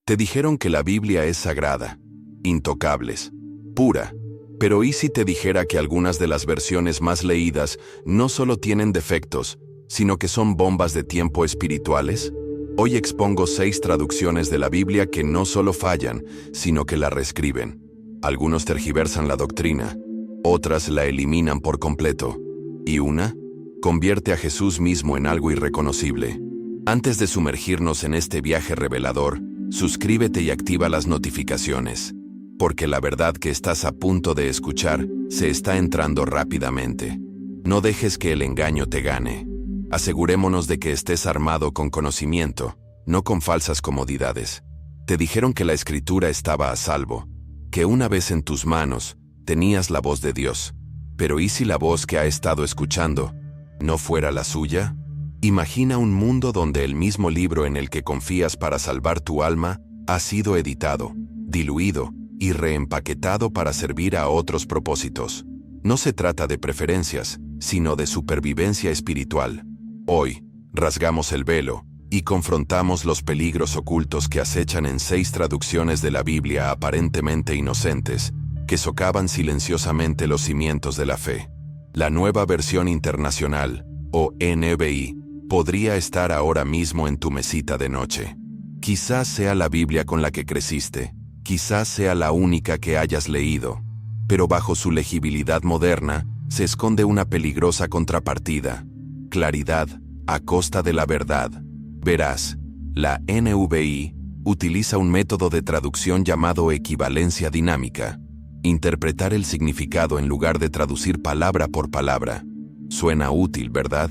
Te dijeron que la Biblia es sagrada, intocables, pura. Pero ¿y si te dijera que algunas de las versiones más leídas no solo tienen defectos, sino que son bombas de tiempo espirituales? Hoy expongo 6 traducciones de la Biblia que no solo fallan, sino que la reescriben. Algunos tergiversan la doctrina, otras la eliminan por completo, y una convierte a Jesús mismo en algo irreconocible. Antes de sumergirnos en este viaje revelador, suscríbete y activa las notificaciones, porque la verdad que estás a punto de escuchar se está entrando rápidamente. No dejes que el engaño te gane. Asegurémonos de que estés armado con conocimiento, no con falsas comodidades. Te dijeron que la Escritura estaba a salvo, que una vez en tus manos tenías la voz de Dios. Pero ¿y si la voz que ha estado escuchando no fuera la suya? Imagina un mundo donde el mismo libro en el que confías para salvar tu alma ha sido editado, diluido y reempaquetado para servir a otros propósitos. No se trata de preferencias, sino de supervivencia espiritual. Hoy, rasgamos el velo y confrontamos los peligros ocultos que acechan en 6 traducciones de la Biblia aparentemente inocentes, que socavan silenciosamente los cimientos de la fe. La Nueva Versión Internacional, o NBI, podría estar ahora mismo en tu mesita de noche. Quizás sea la Biblia con la que creciste, quizás sea la única que hayas leído, pero bajo su legibilidad moderna se esconde una peligrosa contrapartida: claridad a costa de la verdad. Verás, la NVI utiliza un método de traducción llamado equivalencia dinámica. Interpretar el significado en lugar de traducir palabra por palabra. Suena útil, ¿verdad?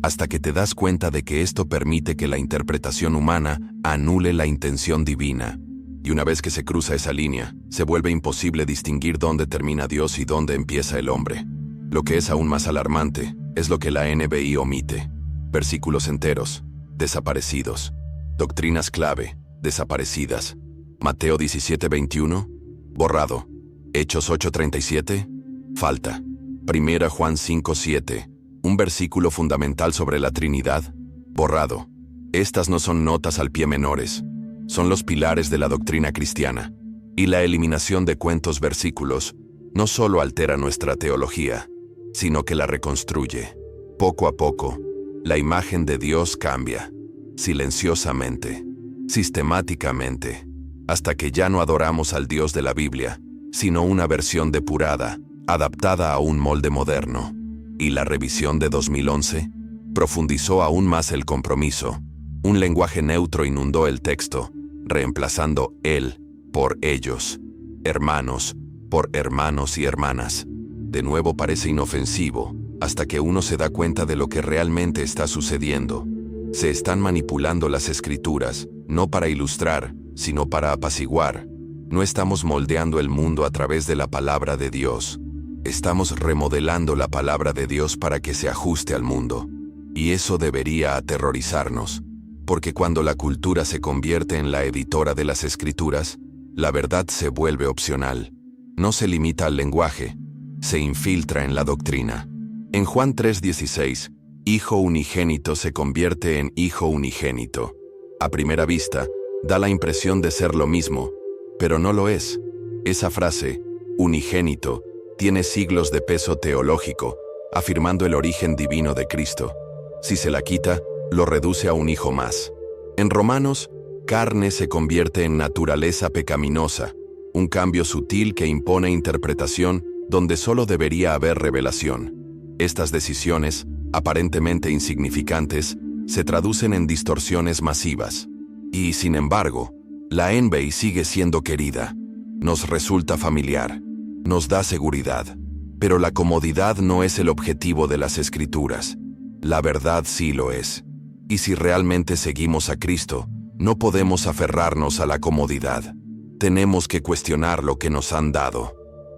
Hasta que te das cuenta de que esto permite que la interpretación humana anule la intención divina. Y una vez que se cruza esa línea, se vuelve imposible distinguir dónde termina Dios y dónde empieza el hombre. Lo que es aún más alarmante es lo que la NBI omite. Versículos enteros, desaparecidos. Doctrinas clave, desaparecidas. Mateo 17:21, borrado. Hechos 8:37, falta. Primera Juan 5:7, un versículo fundamental sobre la Trinidad, borrado. Estas no son notas al pie menores, son los pilares de la doctrina cristiana. Y la eliminación de cuentos versículos no solo altera nuestra teología, sino que la reconstruye. Poco a poco, la imagen de Dios cambia, silenciosamente, sistemáticamente, hasta que ya no adoramos al Dios de la Biblia, sino una versión depurada, adaptada a un molde moderno. Y la revisión de 2011 profundizó aún más el compromiso. Un lenguaje neutro inundó el texto, reemplazando él por ellos, hermanos por hermanos y hermanas. De nuevo parece inofensivo, hasta que uno se da cuenta de lo que realmente está sucediendo. Se están manipulando las escrituras, no para ilustrar, sino para apaciguar. No estamos moldeando el mundo a través de la palabra de Dios. Estamos remodelando la palabra de Dios para que se ajuste al mundo. Y eso debería aterrorizarnos, porque cuando la cultura se convierte en la editora de las escrituras, la verdad se vuelve opcional. No se limita al lenguaje, se infiltra en la doctrina. En Juan 3:16, hijo unigénito se convierte en hijo unigénito. A primera vista, da la impresión de ser lo mismo, pero no lo es. Esa frase, unigénito, tiene siglos de peso teológico, afirmando el origen divino de Cristo. Si se la quita, lo reduce a un hijo más. En Romanos, carne se convierte en naturaleza pecaminosa, un cambio sutil que impone interpretación donde solo debería haber revelación. Estas decisiones, aparentemente insignificantes, se traducen en distorsiones masivas. Y, sin embargo, la NBI sigue siendo querida. Nos resulta familiar. Nos da seguridad. Pero la comodidad no es el objetivo de las Escrituras. La verdad sí lo es. Y si realmente seguimos a Cristo, no podemos aferrarnos a la comodidad. Tenemos que cuestionar lo que nos han dado.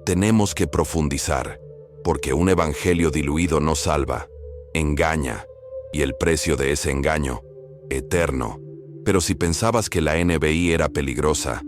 Tenemos que profundizar, porque un evangelio diluido no salva, engaña, y el precio de ese engaño, eterno. Pero si pensabas que la NBI era peligrosa,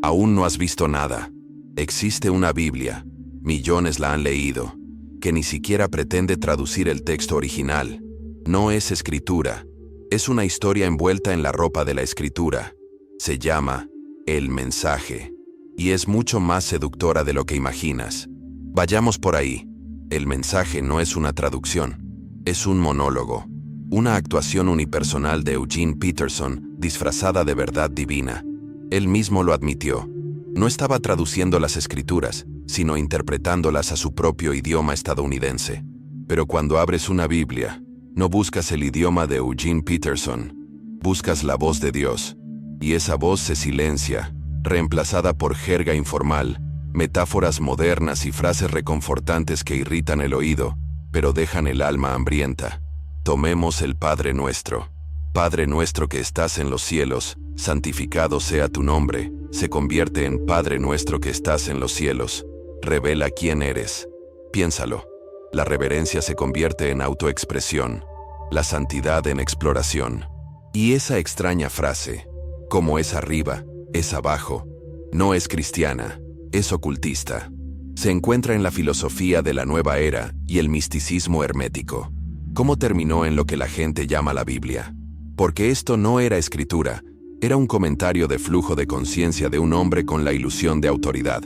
aún no has visto nada. Existe una Biblia, millones la han leído, que ni siquiera pretende traducir el texto original. No es escritura, es una historia envuelta en la ropa de la escritura. Se llama el mensaje. Y es mucho más seductora de lo que imaginas. Vayamos por ahí. El mensaje no es una traducción, es un monólogo. Una actuación unipersonal de Eugene Peterson, disfrazada de verdad divina. Él mismo lo admitió. No estaba traduciendo las escrituras, sino interpretándolas a su propio idioma estadounidense. Pero cuando abres una Biblia, no buscas el idioma de Eugene Peterson, buscas la voz de Dios. Y esa voz se silencia, reemplazada por jerga informal, metáforas modernas y frases reconfortantes que irritan el oído, pero dejan el alma hambrienta. Tomemos el Padre Nuestro. Padre nuestro que estás en los cielos, santificado sea tu nombre, se convierte en Padre nuestro que estás en los cielos. Revela quién eres. Piénsalo. La reverencia se convierte en autoexpresión, la santidad en exploración. Y esa extraña frase, como es arriba, es abajo, no es cristiana, es ocultista. Se encuentra en la filosofía de la nueva era y el misticismo hermético. ¿Cómo terminó en lo que la gente llama la Biblia? Porque esto no era escritura, era un comentario de flujo de conciencia de un hombre con la ilusión de autoridad.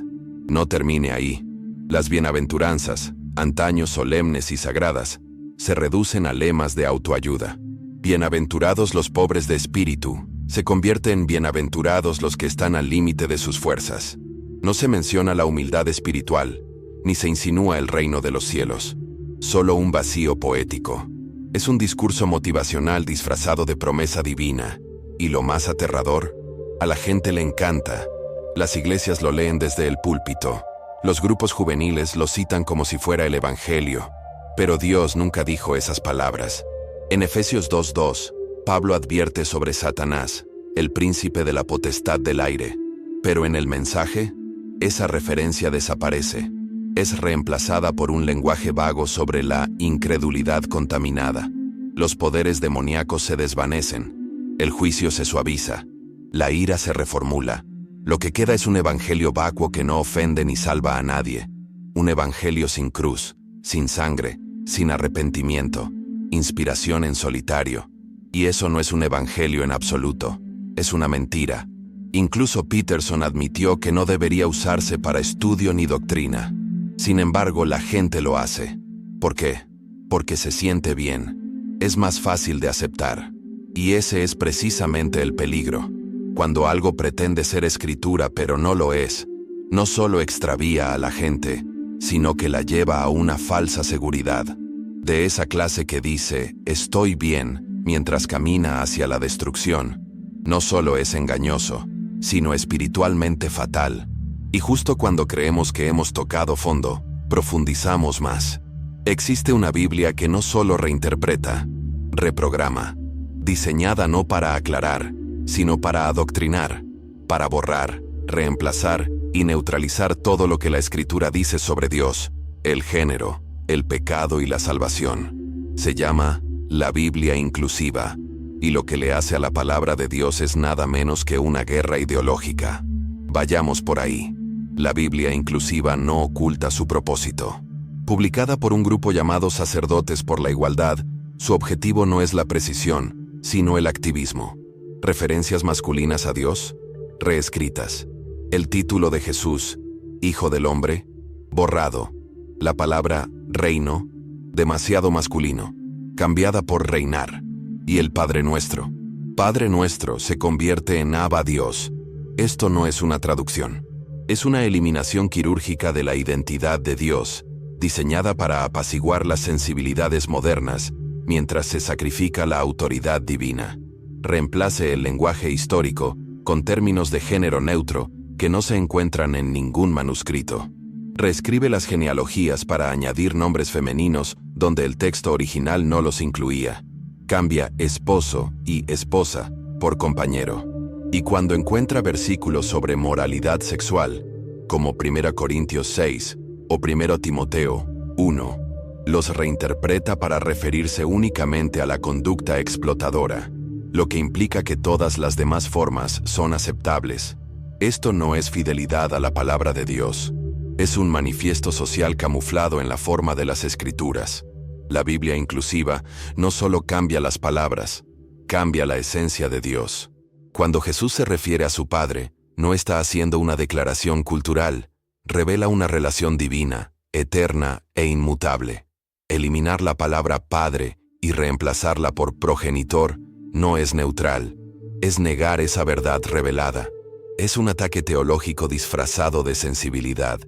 No termine ahí. Las bienaventuranzas, antaño solemnes y sagradas, se reducen a lemas de autoayuda. Bienaventurados los pobres de espíritu, se convierte en bienaventurados los que están al límite de sus fuerzas. No se menciona la humildad espiritual, ni se insinúa el reino de los cielos. Solo un vacío poético. Es un discurso motivacional disfrazado de promesa divina. Y lo más aterrador, a la gente le encanta. Las iglesias lo leen desde el púlpito. Los grupos juveniles lo citan como si fuera el Evangelio. Pero Dios nunca dijo esas palabras. En Efesios 2:2, Pablo advierte sobre Satanás, el príncipe de la potestad del aire. Pero en el mensaje, esa referencia desaparece. Es reemplazada por un lenguaje vago sobre la incredulidad contaminada. Los poderes demoníacos se desvanecen. El juicio se suaviza. La ira se reformula. Lo que queda es un evangelio vacuo que no ofende ni salva a nadie. Un evangelio sin cruz, sin sangre, sin arrepentimiento. Inspiración en solitario. Y eso no es un evangelio en absoluto. Es una mentira. Incluso Peterson admitió que no debería usarse para estudio ni doctrina. Sin embargo, la gente lo hace. ¿Por qué? Porque se siente bien. Es más fácil de aceptar. Y ese es precisamente el peligro. Cuando algo pretende ser escritura pero no lo es, no solo extravía a la gente, sino que la lleva a una falsa seguridad. De esa clase que dice, estoy bien, mientras camina hacia la destrucción. No solo es engañoso, sino espiritualmente fatal. Y justo cuando creemos que hemos tocado fondo, profundizamos más. Existe una Biblia que no solo reinterpreta, reprograma, diseñada no para aclarar, sino para adoctrinar, para borrar, reemplazar y neutralizar todo lo que la Escritura dice sobre Dios, el género, el pecado y la salvación. Se llama la Biblia inclusiva, y lo que le hace a la palabra de Dios es nada menos que una guerra ideológica. Vayamos por ahí. La Biblia inclusiva no oculta su propósito. Publicada por un grupo llamado Sacerdotes por la Igualdad, su objetivo no es la precisión, sino el activismo. Referencias masculinas a Dios, reescritas. El título de Jesús, Hijo del Hombre, borrado. La palabra reino, demasiado masculino, cambiada por reinar. Y el Padre Nuestro. Padre Nuestro se convierte en Abba Dios. Esto no es una traducción. Es una eliminación quirúrgica de la identidad de Dios, diseñada para apaciguar las sensibilidades modernas, mientras se sacrifica la autoridad divina. Reemplace el lenguaje histórico con términos de género neutro que no se encuentran en ningún manuscrito. Reescribe las genealogías para añadir nombres femeninos donde el texto original no los incluía. Cambia esposo y esposa por compañero. Y cuando encuentra versículos sobre moralidad sexual, como 1 Corintios 6 o 1 Timoteo 1, los reinterpreta para referirse únicamente a la conducta explotadora, lo que implica que todas las demás formas son aceptables. Esto no es fidelidad a la palabra de Dios. Es un manifiesto social camuflado en la forma de las Escrituras. La Biblia inclusiva no solo cambia las palabras, cambia la esencia de Dios. Cuando Jesús se refiere a su Padre, No está haciendo una declaración cultural, revela una relación divina, eterna e inmutable. Eliminar la palabra padre y reemplazarla por progenitor no es neutral, es negar esa verdad revelada. Es un ataque teológico disfrazado de sensibilidad,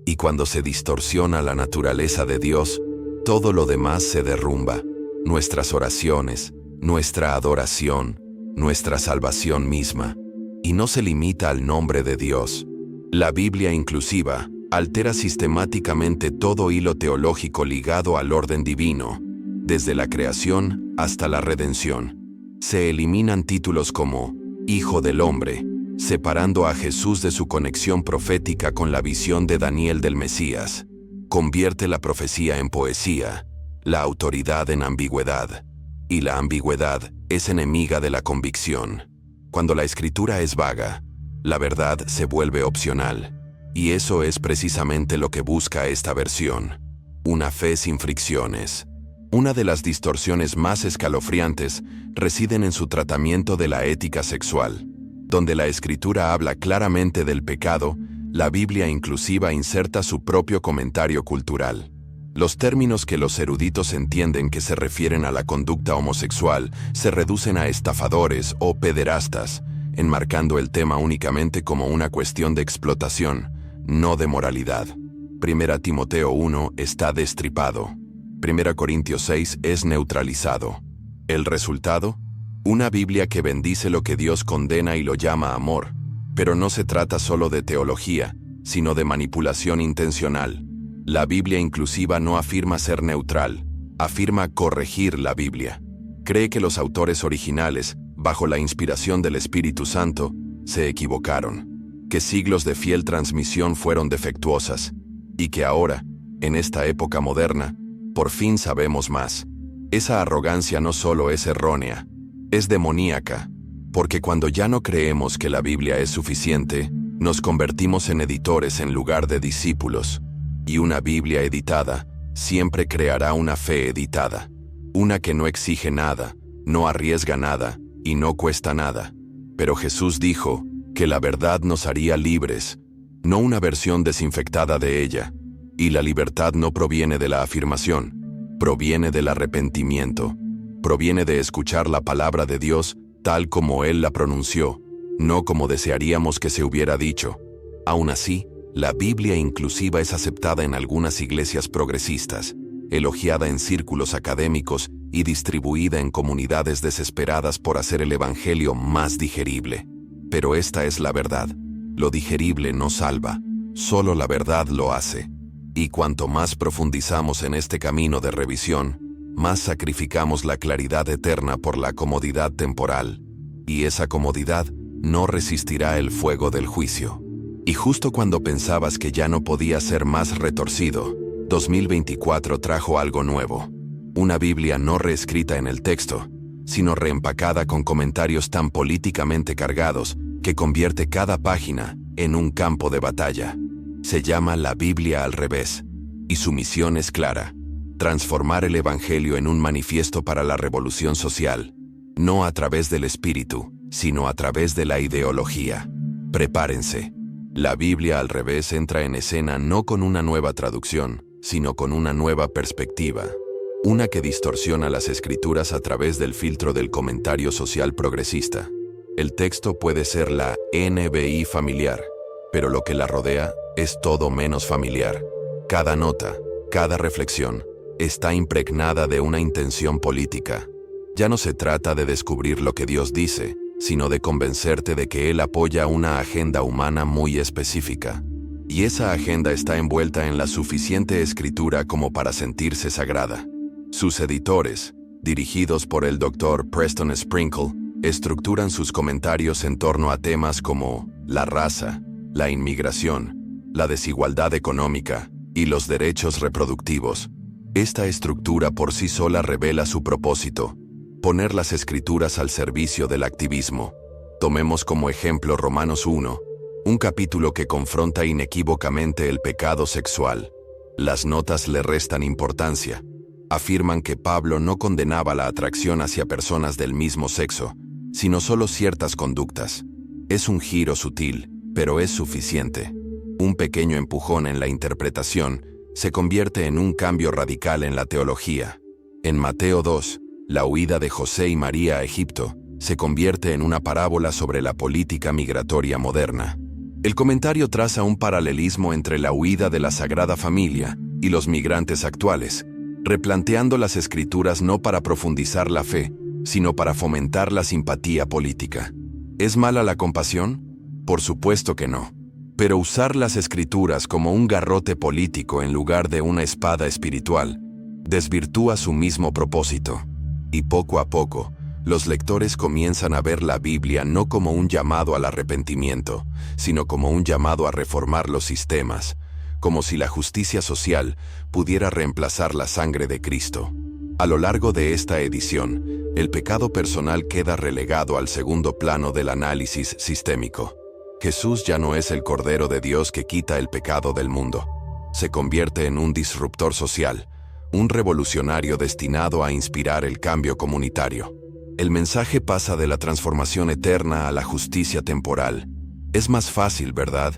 y cuando se distorsiona la naturaleza de Dios, todo lo demás se derrumba. Nuestras oraciones, nuestra adoración, nuestra salvación misma. Y no se limita al nombre de Dios. La Biblia inclusiva altera sistemáticamente todo hilo teológico ligado al orden divino, desde la creación hasta la redención. Se eliminan títulos como Hijo del Hombre, separando a Jesús de su conexión profética con la visión de Daniel del Mesías. Convierte la profecía en poesía, la autoridad en ambigüedad, y la ambigüedad es enemiga de la convicción. Cuando la escritura es vaga, la verdad se vuelve opcional, y eso es precisamente lo que busca esta versión. Una fe sin fricciones. Una de las distorsiones más escalofriantes residen en su tratamiento de la ética sexual. Donde la escritura habla claramente del pecado, la Biblia inclusiva inserta su propio comentario cultural. Los términos que los eruditos entienden que se refieren a la conducta homosexual se reducen a estafadores o pederastas, enmarcando el tema únicamente como una cuestión de explotación, no de moralidad. 1 Timoteo 1 está destripado. 1 Corintios 6 es neutralizado. ¿El resultado? Una Biblia que bendice lo que Dios condena y lo llama amor. Pero no se trata solo de teología, sino de manipulación intencional. La Biblia inclusiva no afirma ser neutral, afirma corregir la Biblia. Cree que los autores originales, bajo la inspiración del Espíritu Santo, se equivocaron, que siglos de fiel transmisión fueron defectuosas, y que ahora, en esta época moderna, por fin sabemos más. Esa arrogancia no solo es errónea, es demoníaca, porque cuando ya no creemos que la Biblia es suficiente, nos convertimos en editores en lugar de discípulos. Y una Biblia editada siempre creará una fe editada, una que no exige nada, no arriesga nada y no cuesta nada. Pero Jesús dijo que la verdad nos haría libres, no una versión desinfectada de ella. Y la libertad no proviene de la afirmación, proviene del arrepentimiento, proviene de escuchar la palabra de Dios tal como Él la pronunció, no como desearíamos que se hubiera dicho. Aún así, la Biblia inclusiva es aceptada en algunas iglesias progresistas, elogiada en círculos académicos y distribuida en comunidades desesperadas por hacer el Evangelio más digerible. Pero esta es la verdad. Lo digerible no salva, solo la verdad lo hace. Y cuanto más profundizamos en este camino de revisión, más sacrificamos la claridad eterna por la comodidad temporal. Y esa comodidad no resistirá el fuego del juicio. Y justo cuando pensabas que ya no podía ser más retorcido, 2024 trajo algo nuevo. Una Biblia no reescrita en el texto, sino reempacada con comentarios tan políticamente cargados que convierte cada página en un campo de batalla. Se llama la Biblia al revés, y su misión es clara: transformar el Evangelio en un manifiesto para la revolución social, no a través del espíritu, sino a través de la ideología. Prepárense. La Biblia al revés entra en escena no con una nueva traducción, sino con una nueva perspectiva. Una que distorsiona las escrituras a través del filtro del comentario social progresista. El texto puede ser la NBI familiar, pero lo que la rodea es todo menos familiar. Cada nota, cada reflexión, está impregnada de una intención política. Ya no se trata de descubrir lo que Dios dice, sino de convencerte de que Él apoya una agenda humana muy específica. Y esa agenda está envuelta en la suficiente escritura como para sentirse sagrada. Sus editores, dirigidos por el Dr. Preston Sprinkle, estructuran sus comentarios en torno a temas como la raza, la inmigración, la desigualdad económica y los derechos reproductivos. Esta estructura por sí sola revela su propósito: poner las escrituras al servicio del activismo. Tomemos como ejemplo Romanos 1, un capítulo que confronta inequívocamente el pecado sexual. Las notas le restan importancia. Afirman que Pablo no condenaba la atracción hacia personas del mismo sexo, sino solo ciertas conductas. Es un giro sutil, pero es suficiente. Un pequeño empujón en la interpretación se convierte en un cambio radical en la teología. En Mateo 2, la huida de José y María a Egipto se convierte en una parábola sobre la política migratoria moderna. El comentario traza un paralelismo entre la huida de la Sagrada Familia y los migrantes actuales, replanteando las escrituras no para profundizar la fe, sino para fomentar la simpatía política. ¿Es mala la compasión? Por supuesto que no. Pero usar las escrituras como un garrote político en lugar de una espada espiritual desvirtúa su mismo propósito. Y poco a poco, los lectores comienzan a ver la Biblia no como un llamado al arrepentimiento, sino como un llamado a reformar los sistemas, como si la justicia social pudiera reemplazar la sangre de Cristo. A lo largo de esta edición, el pecado personal queda relegado al segundo plano del análisis sistémico. Jesús ya no es el Cordero de Dios que quita el pecado del mundo. Se convierte en un disruptor social, un revolucionario destinado a inspirar el cambio comunitario. El mensaje pasa de la transformación eterna a la justicia temporal. Es más fácil, ¿verdad?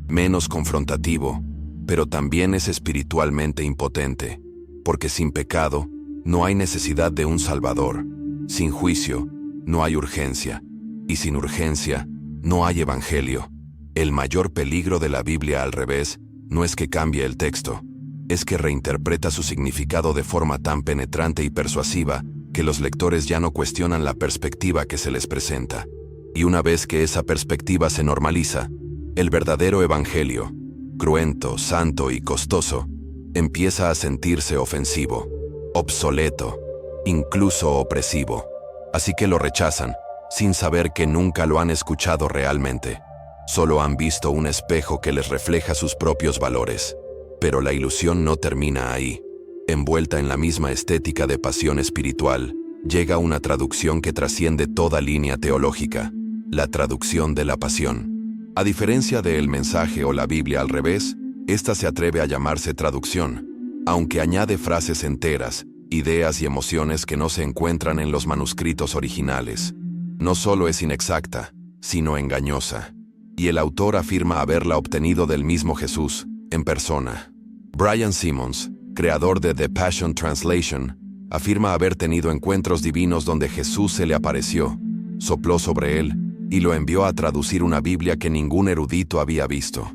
Menos confrontativo, pero también es espiritualmente impotente, porque sin pecado no hay necesidad de un Salvador. Sin juicio no hay urgencia, y sin urgencia no hay evangelio. El mayor peligro de la Biblia al revés no es que cambie el texto, es que reinterpreta su significado de forma tan penetrante y persuasiva que los lectores ya no cuestionan la perspectiva que se les presenta. Y una vez que esa perspectiva se normaliza, el verdadero evangelio, cruento, santo y costoso, empieza a sentirse ofensivo, obsoleto, incluso opresivo. Así que lo rechazan, sin saber que nunca lo han escuchado realmente. Solo han visto un espejo que les refleja sus propios valores. Pero la ilusión no termina ahí. Envuelta en la misma estética de pasión espiritual, llega una traducción que trasciende toda línea teológica, la traducción de la pasión. A diferencia del mensaje o la Biblia al revés, esta se atreve a llamarse traducción, aunque añade frases enteras, ideas y emociones que no se encuentran en los manuscritos originales. No solo es inexacta, sino engañosa. Y el autor afirma haberla obtenido del mismo Jesús, en persona. Brian Simmons, creador de The Passion Translation, afirma haber tenido encuentros divinos donde Jesús se le apareció, sopló sobre él y lo envió a traducir una Biblia que ningún erudito había visto.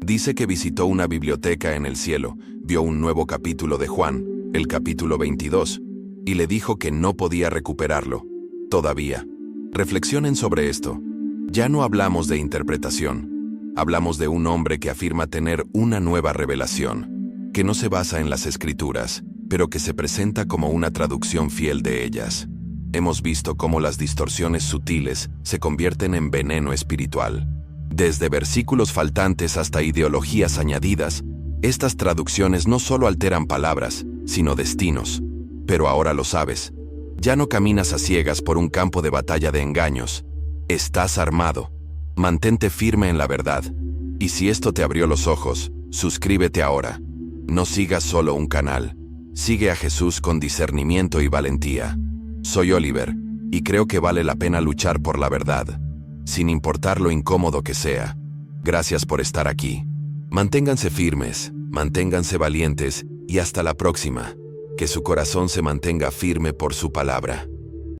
Dice que visitó una biblioteca en el cielo, vio un nuevo capítulo de Juan, el capítulo 22, y le dijo que no podía recuperarlo, todavía. Reflexionen sobre esto. Ya no hablamos de interpretación. Hablamos de un hombre que afirma tener una nueva revelación, que no se basa en las escrituras, pero que se presenta como una traducción fiel de ellas. Hemos visto cómo las distorsiones sutiles se convierten en veneno espiritual. Desde versículos faltantes hasta ideologías añadidas, estas traducciones no solo alteran palabras, sino destinos. Pero ahora lo sabes. Ya no caminas a ciegas por un campo de batalla de engaños. Estás armado. Mantente firme en la verdad. Y si esto te abrió los ojos, suscríbete ahora. No sigas solo un canal. Sigue a Jesús con discernimiento y valentía. Soy Oliver, y creo que vale la pena luchar por la verdad, sin importar lo incómodo que sea. Gracias por estar aquí. Manténganse firmes, manténganse valientes, y hasta la próxima. Que su corazón se mantenga firme por su palabra.